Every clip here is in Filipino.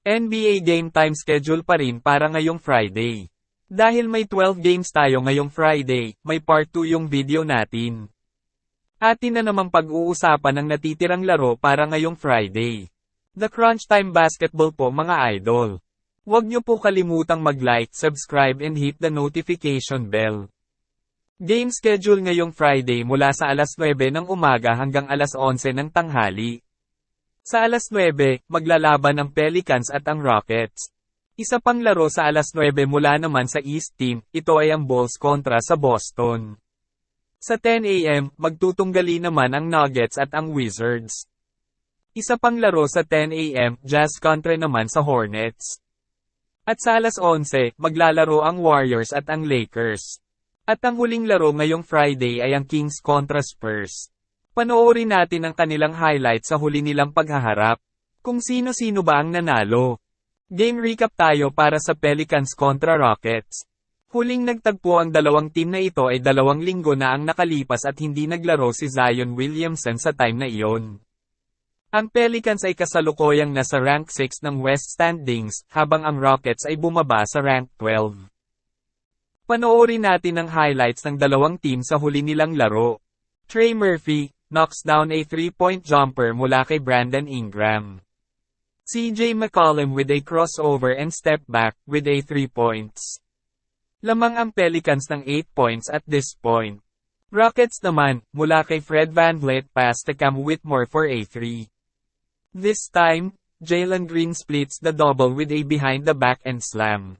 NBA game time schedule pa rin para ngayong Friday. Dahil may 12 games tayo ngayong Friday, may part 2 yung video natin. Atin na namang pag-uusapan ang natitirang laro para ngayong Friday. The Crunch Time Basketball po mga idol. Huwag niyo po kalimutang mag-like, subscribe and hit the notification bell. Game schedule ngayong Friday mula sa alas 9 ng umaga hanggang alas 11 ng tanghali. Sa alas 9, maglalaban ang Pelicans at ang Rockets. Isa pang laro sa alas 9 mula naman sa East Team, ito ay ang Bulls kontra sa Boston. Sa 10 AM, magtutunggali naman ang Nuggets at ang Wizards. Isa pang laro sa 10 AM, Jazz kontra naman sa Hornets. At sa alas 11, maglalaro ang Warriors at ang Lakers. At ang huling laro ngayong Friday ay ang Kings kontra Spurs. Panoorin natin ang kanilang highlights sa huli nilang paghaharap. Kung sino-sino ba ang nanalo. Game recap tayo para sa Pelicans kontra Rockets. Huling nagtagpo ang dalawang team na ito ay 2 linggo na ang nakalipas at hindi naglaro si Zion Williamson sa time na iyon. Ang Pelicans ay kasalukuyang nasa rank 6 ng West standings, habang ang Rockets ay bumaba sa rank 12. Panoorin natin ang highlights ng dalawang team sa huli nilang laro. Trey Murphy knocks down a 3-point jumper mula kay Brandon Ingram. CJ McCollum with a crossover and step back with a 3 points. Lamang ang Pelicans ng 8 points at this point. Rockets naman, mula kay Fred VanVleet pass to Cam Whitmore for a 3. This time, Jalen Green splits the double with a behind the back and slam.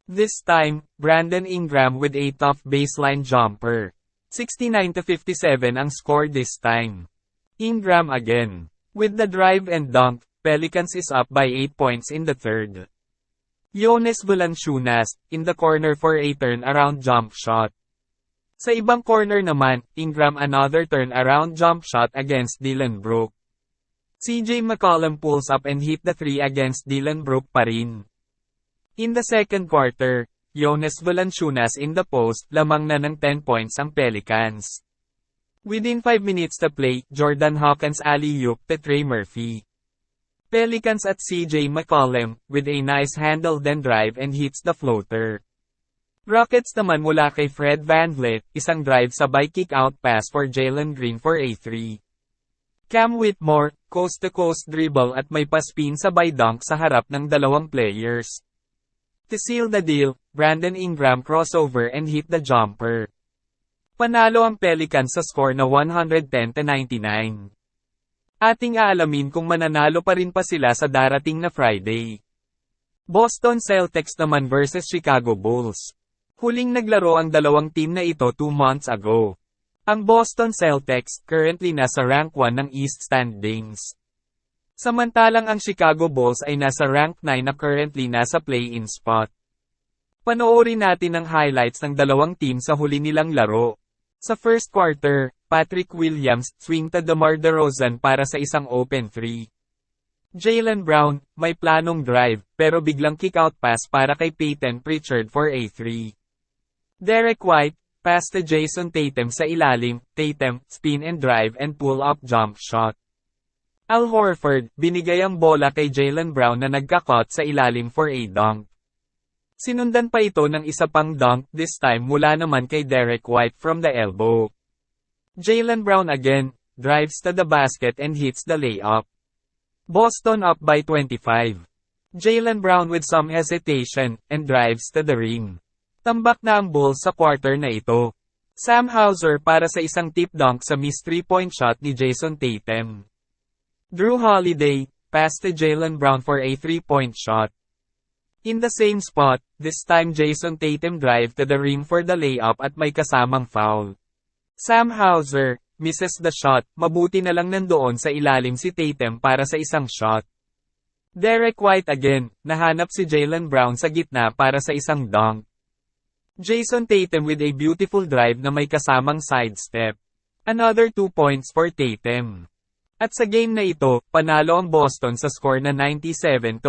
This time, Brandon Ingram with a tough baseline jumper. 69-57 ang score this time. Ingram again. With the drive and dunk, Pelicans is up by 8 points in the third. Jonas Valanciunas, in the corner for a turn-around jump shot. Sa ibang corner naman, Ingram another turn-around jump shot against Dillon Brooks. CJ McCollum pulls up and hit the 3 against Dillon Brooks pa rin. In the second quarter, Jonas Valanciunas in the post, lamang na ng 10 points ang Pelicans. Within 5 minutes to play, Jordan Hawkins alley-oop to Trey Murphy. Pelicans at CJ McCollum, with a nice handle then drive and hits the floater. Rockets naman mula kay Fred VanVleet, isang drive sabay kick-out pass for Jalen Green for a 3. Cam Whitmore, coast-to-coast dribble at may paspin sabay dunk sa harap ng dalawang players. To seal the deal, Brandon Ingram crossover and hit the jumper. Panalo ang Pelicans sa score na 110-99. Ating aalamin kung mananalo pa rin pa sila sa darating na Friday. Boston Celtics naman versus Chicago Bulls. Huling naglaro ang dalawang team na ito 2 months ago. Ang Boston Celtics, currently nasa rank 1 ng East standings. Samantalang ang Chicago Bulls ay nasa rank 9 na currently nasa play-in spot. Panoorin natin ang highlights ng dalawang team sa huli nilang laro. Sa first quarter, Patrick Williams swing to DeMar DeRozan para sa isang open 3. Jaylen Brown, may planong drive, pero biglang kick-out pass para kay Peyton Pritchard for a 3. Derek White, pass to Jason Tatum sa ilalim, Tatum, spin and drive and pull-up jump shot. Al Horford, binigay ang bola kay Jaylen Brown na nagkakot sa ilalim for a dunk. Sinundan pa ito ng isa pang dunk, this time mula naman kay Derek White from the elbow. Jaylen Brown again, drives to the basket and hits the layup. Boston up by 25. Jaylen Brown with some hesitation, and drives to the rim. Tambak na ang Bulls sa quarter na ito. Sam Hauser para sa isang tip dunk sa missed 3-point shot ni Jason Tatum. Drew Holiday, pass to Jaylen Brown for a 3-point shot. In the same spot, this time Jason Tatum drive to the rim for the layup at may kasamang foul. Sam Hauser, misses the shot, mabuti na lang nandoon sa ilalim si Tatum para sa isang shot. Derek White again, nahanap si Jaylen Brown sa gitna para sa isang dunk. Jason Tatum with a beautiful drive na may kasamang sidestep. Another 2 points for Tatum. At sa game na ito, panalo ang Boston sa score na 97-124.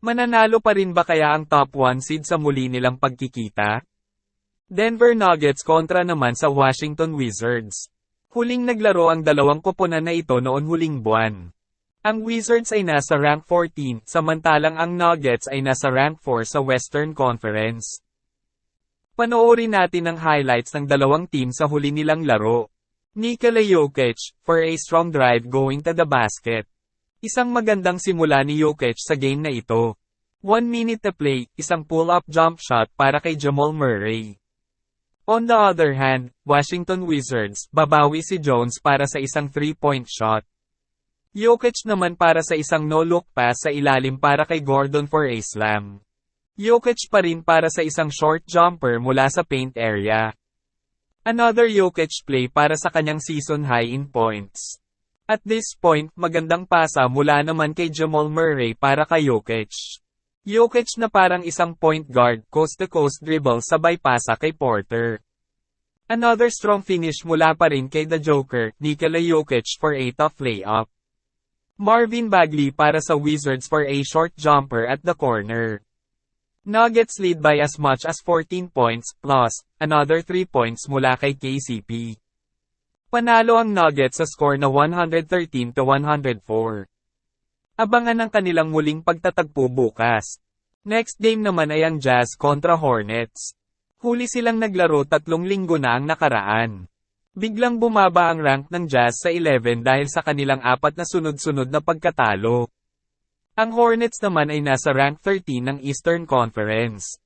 Mananalo pa rin ba kaya ang top 1 seed sa muli nilang pagkikita? Denver Nuggets kontra naman sa Washington Wizards. Huling naglaro ang dalawang koponan na ito noon huling buwan. Ang Wizards ay nasa rank 14, samantalang ang Nuggets ay nasa rank 4 sa Western Conference. Panoorin natin ang highlights ng dalawang team sa huli nilang laro. Nikola Jokic, for a strong drive going to the basket. Isang magandang simula ni Jokic sa game na ito. 1 minute to play, isang pull-up jump shot para kay Jamal Murray. On the other hand, Washington Wizards, babawi si Jones para sa isang 3-point shot. Jokic naman para sa isang no-look pass sa ilalim para kay Gordon for a slam. Jokic pa rin para sa isang short jumper mula sa paint area. Another Jokic play para sa kanyang season high in points. At this point, magandang pasa mula naman kay Jamal Murray para kay Jokic. Jokic na parang isang point guard, coast-to-coast dribble sabay pasa kay Porter. Another strong finish mula pa rin kay The Joker, Nikola Jokic for a tough layup. Marvin Bagley para sa Wizards for a short jumper at the corner. Nuggets lead by as much as 14 points, plus, another 3 points mula kay KCP. Panalo ang Nuggets sa score na 113-104. Abangan ang kanilang muling pagtatagpo bukas. Next game naman ay ang Jazz kontra Hornets. Huli silang naglaro 3 linggo na ang nakaraan. Biglang bumaba ang rank ng Jazz sa 11 dahil sa kanilang 4 na sunod-sunod na pagkatalo. Ang Hornets naman ay nasa rank 13 ng Eastern Conference.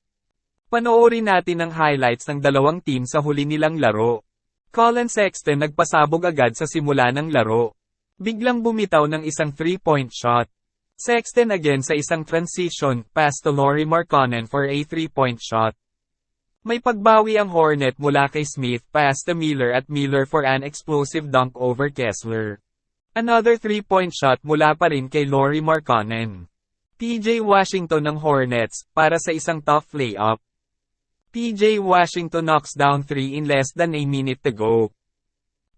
Panoorin natin ang highlights ng dalawang team sa huli nilang laro. Collin Sexton nagpasabog agad sa simula ng laro. Biglang bumitaw ng isang 3-point shot. Sexton again sa isang transition pass to Lauri Markkanen for a 3-point shot. May pagbawi ang Hornet mula kay Smith pass to Miller at Miller for an explosive dunk over Kessler. Another 3-point shot mula pa rin kay Lauri Markkanen. PJ Washington ng Hornets para sa isang tough layup. PJ Washington knocks down 3 in less than a minute to go.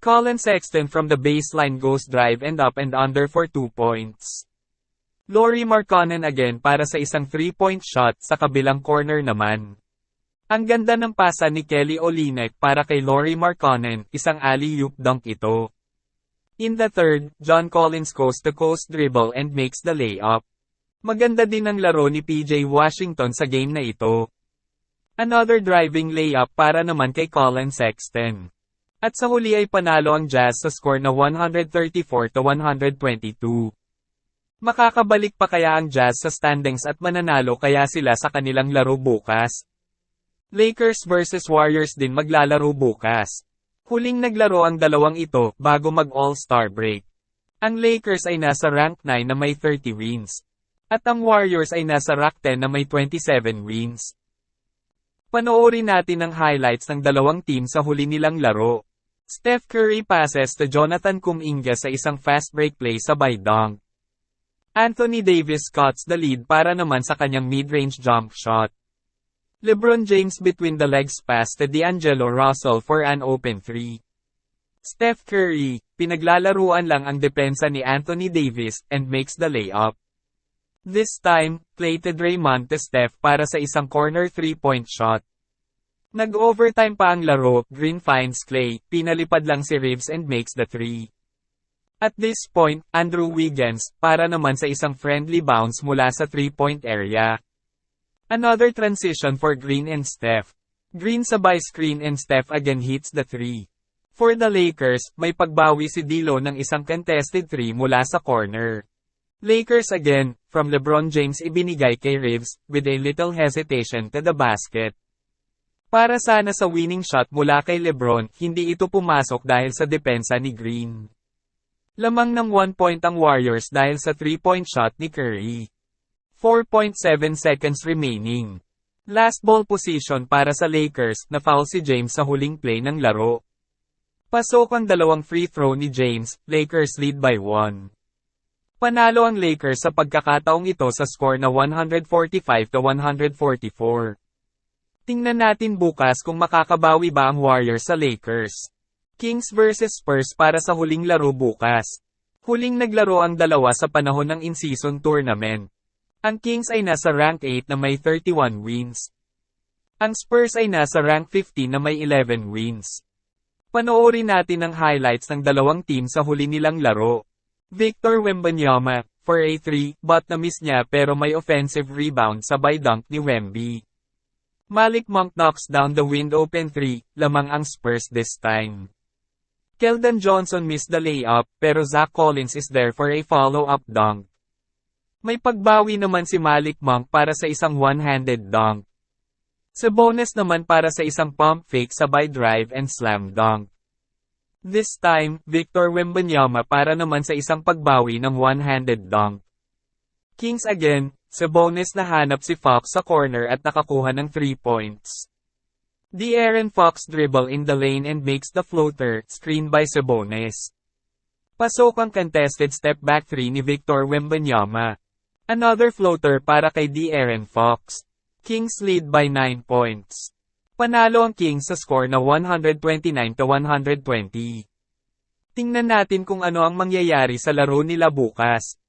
Collin Sexton from the baseline goes drive and up and under for 2 points. Lauri Markkanen again para sa isang 3-point shot sa kabilang corner naman. Ang ganda ng pasa ni Kelly Olynyk para kay Lauri Markkanen, isang alley-oop dunk ito. In the third, John Collins coast-to-coast dribble and makes the layup. Maganda din ang laro ni PJ Washington sa game na ito. Another driving layup para naman kay Collin Sexton. At sa huli ay panalo ang Jazz sa score na 134-122. Makakabalik pa kaya ang Jazz sa standings at mananalo kaya sila sa kanilang laro bukas? Lakers vs Warriors din maglalaro bukas. Huling naglaro ang dalawang ito bago mag-All-Star break. Ang Lakers ay nasa rank 9 na may 30 wins. At ang Warriors ay nasa rank 10 na may 27 wins. Panoorin natin ang highlights ng dalawang team sa huli nilang laro. Steph Curry passes to Jonathan Kuminga sa isang fast break play sabay dunk. Anthony Davis cuts the lead para naman sa kanyang mid-range jump shot. LeBron James between the legs pass to D'Angelo Russell for an open 3. Steph Curry, pinaglalaruan lang ang depensa ni Anthony Davis and makes the layup. This time, Klay to Draymond to Steph para sa isang corner 3-point shot. Nag-overtime pa ang laro, Green finds Klay, pinalipad lang si Reeves and makes the 3. At this point, Andrew Wiggins, para naman sa isang friendly bounce mula sa 3-point area. Another transition for Green and Steph. Green sabay screen and Steph again hits the 3. For the Lakers, may pagbawi si D'Lo ng isang contested 3 mula sa corner. Lakers again, from LeBron James ibinigay kay Reeves, with a little hesitation to the basket. Para sana sa winning shot mula kay LeBron, hindi ito pumasok dahil sa depensa ni Green. Lamang ng 1 point ang Warriors dahil sa 3-point shot ni Curry. 4.7 seconds remaining. Last ball position para sa Lakers, na foul si James sa huling play ng laro. Pasok ang dalawang free throw ni James, Lakers lead by 1. Panalo ang Lakers sa pagkakataong ito sa score na 145-144. Tingnan natin bukas kung makakabawi ba ang Warriors sa Lakers. Kings vs Spurs para sa huling laro bukas. Huling naglaro ang dalawa sa panahon ng in-season tournament. Ang Kings ay nasa rank 8 na may 31 wins. Ang Spurs ay nasa rank 15 na may 11 wins. Panoorin natin ang highlights ng dalawang team sa huli nilang laro. Victor Wembanyama, for a 3, but na-miss niya pero may offensive rebound sabay dunk ni Wemby. Malik Monk knocks down the wind open 3, lamang ang Spurs this time. Keldon Johnson missed the layup, pero Zach Collins is there for a follow-up dunk. May pagbawi naman si Malik Monk para sa isang one-handed dunk. Sabonis naman para sa isang pump fake sabay drive and slam dunk. This time, Victor Wembanyama para naman sa isang pagbawi ng one-handed dunk. Kings again, Sabonis nahanap si Fox sa corner at nakakuha ng 3 points. De'Aaron Fox dribble in the lane and makes the floater, screened by Sabonis. Pasok ang contested step back 3 ni Victor Wembanyama. Another floater para kay De'Aaron Fox. Kings lead by 9 points. Panalo ang Kings sa score na 129-120. Tingnan natin kung ano ang mangyayari sa laro nila bukas.